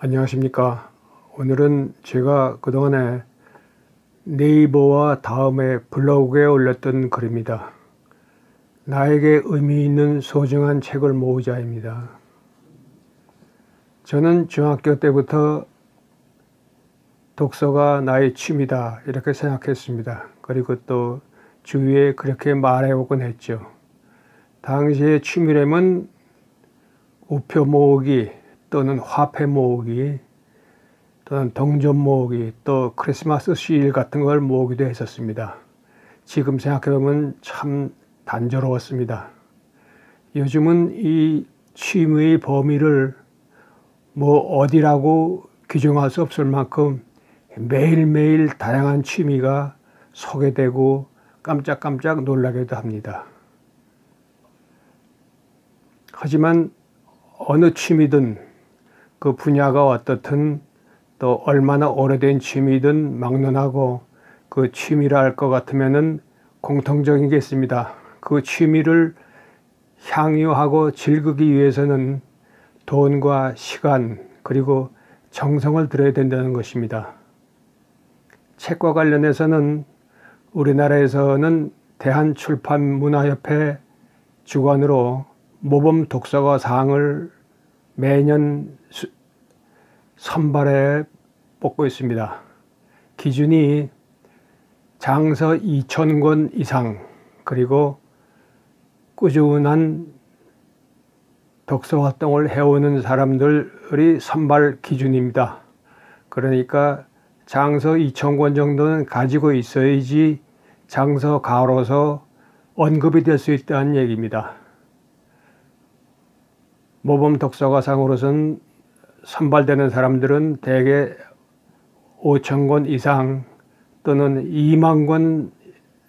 안녕하십니까. 오늘은 제가 그동안에 네이버와 다음에 블로그에 올렸던 글입니다. 나에게 의미 있는 소중한 책을 모으자입니다. 저는 중학교 때부터 독서가 나의 취미다 이렇게 생각했습니다. 그리고 또 주위에 그렇게 말해오곤 했죠. 당시의 취미라면 우표 모으기 또는 화폐 모으기 또는 동전 모으기 또 크리스마스 시일 같은 걸 모으기도 했었습니다. 지금 생각해보면 참 단조로웠습니다. 요즘은 이 취미의 범위를 어디라고 규정할 수 없을 만큼 매일매일 다양한 취미가 소개되고 깜짝깜짝 놀라기도 합니다. 하지만 어느 취미든 그 분야가 어떻든 또 얼마나 오래된 취미든 막론하고 그 취미라 할 것 같으면은 공통적인 게 있습니다. 그 취미를 향유하고 즐기기 위해서는 돈과 시간 그리고 정성을 들여야 된다는 것입니다. 책과 관련해서는 우리나라에서는 대한출판문화협회 주관으로 모범 독서가 상을 매년 선발해 뽑고 있습니다. 기준이 장서 2,000권 이상 그리고 꾸준한 독서 활동을 해오는 사람들이 선발 기준입니다. 그러니까 장서 2,000권 정도는 가지고 있어야지 장서가로서 언급이 될 수 있다는 얘기입니다. 모범 독서가상으로선 선발되는 사람들은 대개 5,000권 이상 또는 2만 권,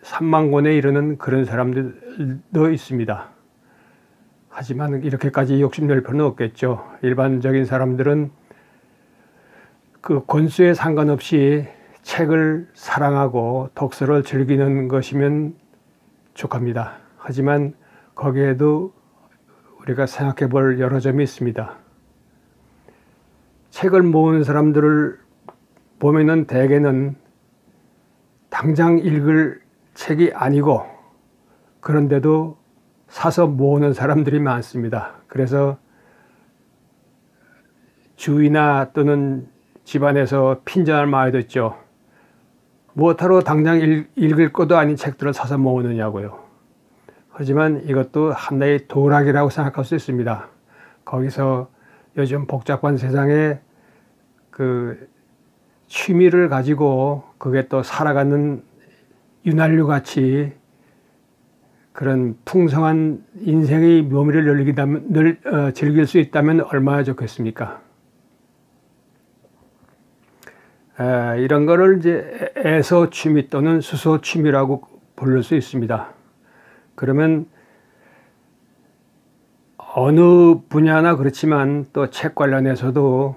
3만 권에 이르는 그런 사람들도 있습니다. 하지만 이렇게까지 욕심낼 필요는 없겠죠. 일반적인 사람들은 그 권수에 상관없이 책을 사랑하고 독서를 즐기는 것이면 족합니다. 하지만 거기에도 우리가 생각해 볼 여러 점이 있습니다. 책을 모으는 사람들을 보면은 대개는 당장 읽을 책이 아니고 그런데도 사서 모으는 사람들이 많습니다. 그래서 주위나 또는 집안에서 핀잔을 많이 듣죠. 무엇하러 당장 읽을 것도 아닌 책들을 사서 모으느냐고요. 하지만 이것도 하나의 도락이라고 생각할 수 있습니다. 거기서 요즘 복잡한 세상에 그 취미를 가지고 그게 또 살아가는 윤활유 같이 그런 풍성한 인생의 묘미를 즐길 수 있다면 얼마나 좋겠습니까? 이런 거를 이제 애서 취미 또는 수소 취미라고 부를 수 있습니다. 그러면 어느 분야나 그렇지만 또 책 관련해서도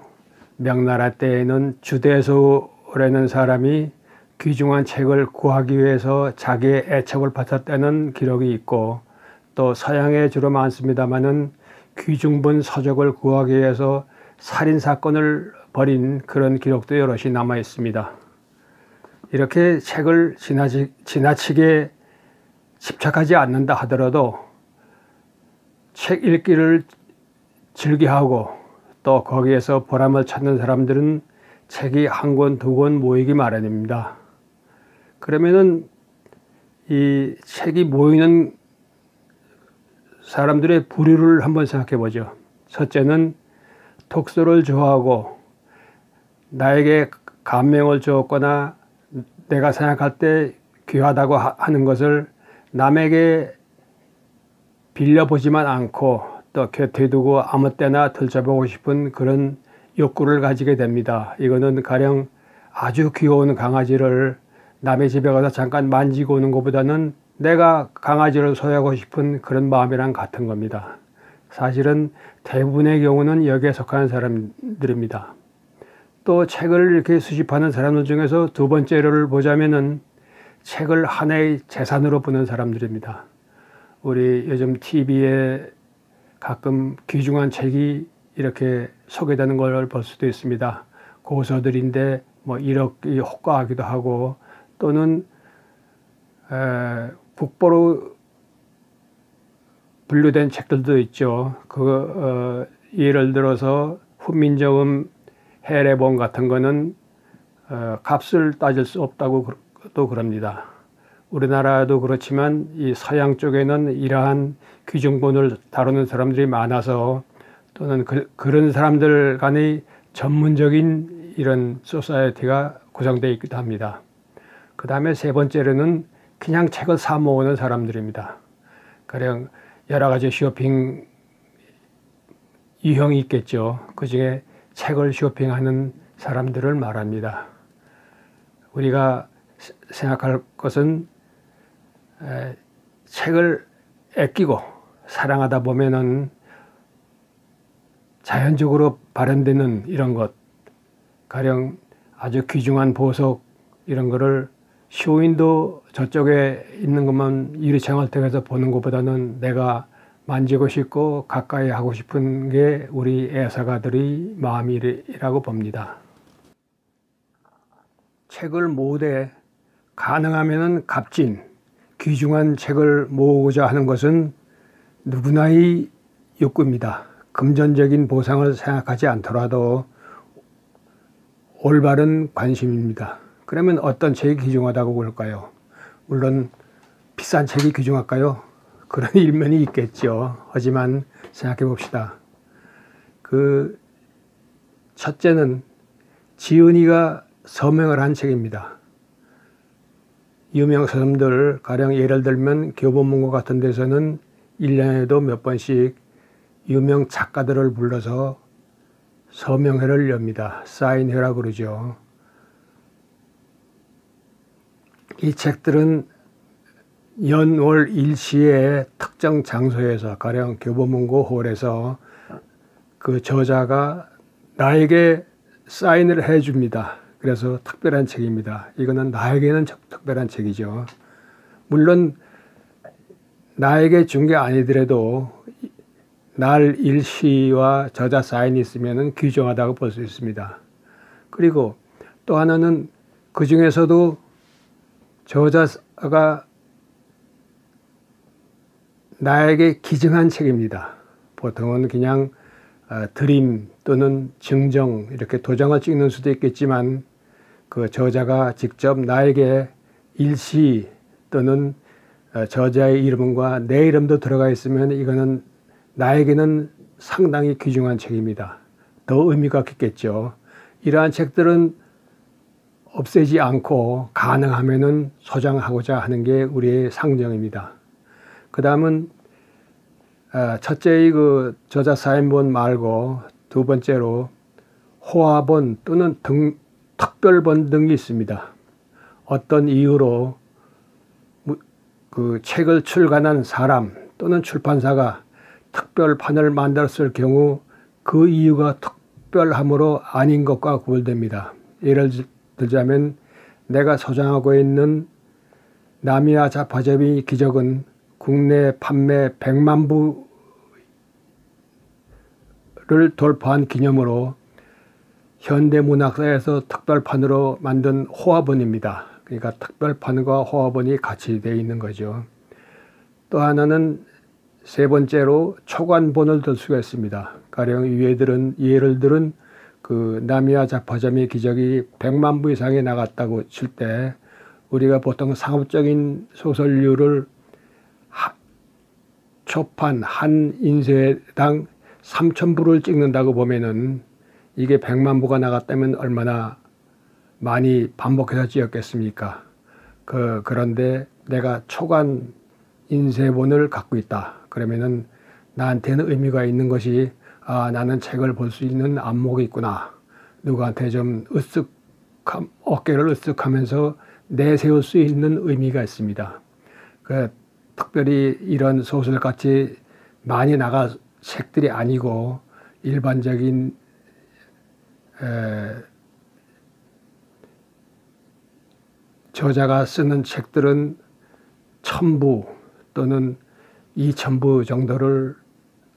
명나라 때에는 주대소라는 사람이 귀중한 책을 구하기 위해서 자기의 애척을 바쳤다는 기록이 있고 또 서양에 주로 많습니다마는 귀중본 서적을 구하기 위해서 살인사건을 벌인 그런 기록도 여럿이 남아 있습니다. 이렇게 책을 지나치게 집착하지 않는다 하더라도 책 읽기를 즐겨하고 또 거기에서 보람을 찾는 사람들은 책이 한 권, 두 권 모이기 마련입니다. 그러면은 이 책이 모이는 사람들의 부류를 한번 생각해 보죠. 첫째는 독서를 좋아하고 나에게 감명을 주었거나 내가 생각할 때 귀하다고 하는 것을 남에게 빌려보지만 않고 또 곁에 두고 아무 때나 들춰보고 싶은 그런 욕구를 가지게 됩니다. 이거는 가령 아주 귀여운 강아지를 남의 집에 가서 잠깐 만지고 오는 것보다는 내가 강아지를 소유하고 싶은 그런 마음이랑 같은 겁니다. 사실은 대부분의 경우는 여기에 속하는 사람들입니다. 또 책을 이렇게 수집하는 사람들 중에서 두 번째를 보자면은 책을 하나의 재산으로 보는 사람들입니다. 우리 요즘 TV에 가끔 귀중한 책이 이렇게 소개되는 걸 볼 수도 있습니다. 고서들인데 뭐 1억이 호가하기도 하고, 또는 국보로 분류된 책들도 있죠. 예를 들어서 훈민정음 해례본 같은 거는 값을 따질 수 없다고 또 그럽니다. 우리나라도 그렇지만 이 서양 쪽에는 이러한 귀중본을 다루는 사람들이 많아서, 또는 그런 사람들 간의 전문적인 이런 소사이어티가 구성되어 있기도 합니다. 그 다음에 세 번째로는 그냥 책을 사 모으는 사람들입니다. 가령 여러 가지 쇼핑 유형이 있겠죠. 그 중에 책을 쇼핑하는 사람들을 말합니다. 우리가 생각할 것은 책을 아끼고 사랑하다 보면은 자연적으로 발현되는 이런 것, 가령 아주 귀중한 보석 이런 거를 쇼윈도 저쪽에 있는 것만 유리창을 통해서 보는 것보다는 내가 만지고 싶고 가까이 하고 싶은 게 우리 애사가들의 마음이라고 봅니다. 책을 모으되 가능하면 값진 귀중한 책을 모으고자 하는 것은 누구나의 욕구입니다. 금전적인 보상을 생각하지 않더라도 올바른 관심입니다. 그러면 어떤 책이 귀중하다고 그럴까요? 물론 비싼 책이 귀중할까요? 그런 일면이 있겠죠. 하지만 생각해 봅시다. 첫째는 지은이가 서명을 한 책입니다. 유명 서점들, 가령 예를 들면 교보문고 같은 데서는 1년에도 몇 번씩 유명 작가들을 불러서 서명회를 엽니다. 사인회라고 그러죠. 이 책들은 연월 일시에 특정 장소에서, 가령 교보문고 홀에서 그 저자가 나에게 사인을 해줍니다. 그래서 특별한 책입니다. 이거는 나에게는 특별한 책이죠. 물론 나에게 준 게 아니더라도 날 일시와 저자 사인이 있으면 귀중하다고 볼 수 있습니다. 그리고 또 하나는 그 중에서도 저자가 나에게 기증한 책입니다. 보통은 그냥 드림 또는 증정 이렇게 도장을 찍는 수도 있겠지만, 그 저자가 직접 나에게 일시 또는 저자의 이름과 내 이름도 들어가 있으면 이거는 나에게는 상당히 귀중한 책입니다. 더 의미가 깊겠죠. 이러한 책들은 없애지 않고 가능하면은 소장하고자 하는 게 우리의 상정입니다. 그 다음은 첫째의 그 저자 사인본 말고 두 번째로 호화본 또는 특별본 등이 있습니다. 어떤 이유로 그 책을 출간한 사람 또는 출판사가 특별판을 만들었을 경우 그 이유가 특별함으로 아닌 것과 구별됩니다. 예를 들자면 내가 소장하고 있는 나미야 자파점의 기적은 국내 판매 100만 부를 돌파한 기념으로 현대문학사에서 특별판으로 만든 호화본입니다. 그러니까 특별판과 호화본이 같이 되어 있는 거죠. 또 하나는 세 번째로 초간본을 들 수가 있습니다. 가령 예를 들은 그 나미야 자파점의 기적이 100만 부 이상이 나갔다고 칠 때 우리가 보통 상업적인 소설류를 초판 한 인쇄당 3,000부를 찍는다고 보면은 이게 100만 부가 나갔다면 얼마나 많이 반복해서 찍었겠습니까? 그런데 내가 초간 인쇄본을 갖고 있다. 그러면은 나한테는 의미가 있는 것이, 나는 책을 볼 수 있는 안목이 있구나. 누구한테 좀 어깨를 으쓱하면서 내세울 수 있는 의미가 있습니다. 특별히 이런 소설같이 많이 나간 책들이 아니고 일반적인 저자가 쓰는 책들은 1,000부 또는 2,000부 정도를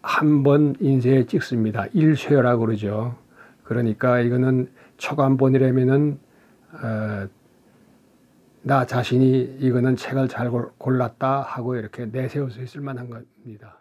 한 번 인쇄에 찍습니다. 일쇄라고 그러죠. 그러니까 이거는 초간본이라면은 나 자신이 이거는 책을 잘 골랐다 하고 이렇게 내세울 수 있을 만한 겁니다.